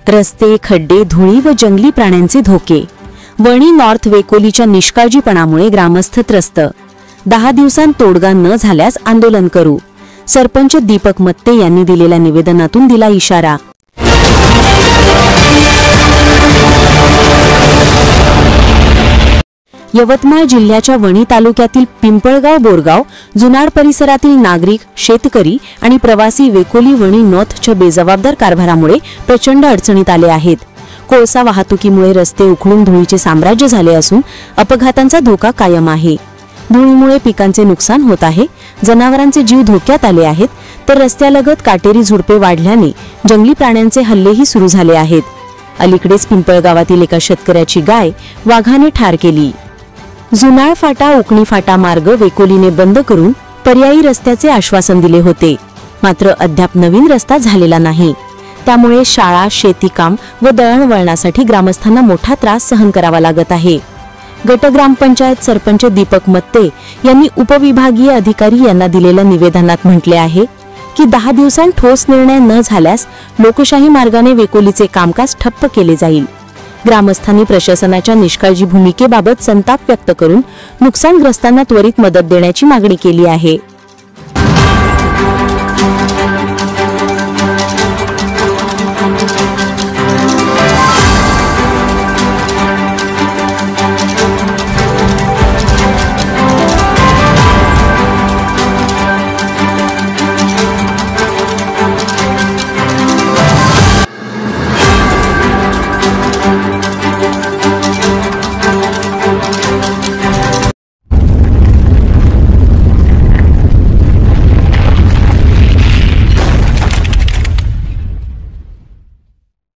रस्ते, खड्डे, धुळी व जंगली प्राण्यांचे धोके. वणी नॉर्थ वेकोलीच्या निष्काळजीपणामुळे ग्रामस्थ त्रस्त. 10 दिवसांत तोडगा न झाल्यास आंदोलन करू. सरपंच दीपक मत्ते यांनी दिलेल्या निवेदनातून दिला इशारा. यवतमाळ जिल्ह्याच्या वणी तालुक्यातील पिंपळगाव, बोरगाव, जुनाड परिसरातील नागरिक, शेतकरी आणि प्रवासी वेकोली वणी नॉर्थच्या बेजबाबदार कारभारामुळे प्रचंड अडचणीत आले आहेत. कोळसा वाहतुकीमुळे रस्ते उखडून धुळीचे साम्राज्य झाले असून अपघातांचा धोका कायम आहे. धुळीमुळे पिकांचे नुकसान होत आहे, जनावरांचे जीव धोक्यात आले आहेत, तर रस्त्यालगत काटेरी झुडपे वाढल्याने जंगली प्राण्यांचे हल्लेही सुरू झाले आहेत. अलीकडेच पिंपळगावातील एका शेतकऱ्याची गाय वाघाने ठार केली. जुनाळ फाटा उकणी फाटा मार्ग वेकोलीने बंद करून पर्यायी रस्त्याचे आश्वासन दिले होते, मात्र अद्याप नवीन रस्ता झालेला नाही. त्यामुळे शाळा, शेतीकाम व दळणवळणासाठी ग्रामस्थांना मोठा त्रास सहन करावा लागत आहे. गट ग्रामपंचायत सरपंच दीपक मत्ते यांनी उपविभागीय अधिकारी यांना दिलेल्या निवेदनात म्हटले आहे की 10 दिवसांत ठोस निर्णय न झाल्यास लोकशाही मार्गाने वेकोलीचे कामकाज ठप्प केले जाईल. ग्रामस्थांनी प्रशासनाच्या निष्काळजी भूमिकेबाबत संताप व्यक्त करून नुकसानग्रस्तांना त्वरित मदत देण्याची मागणी केली आहे.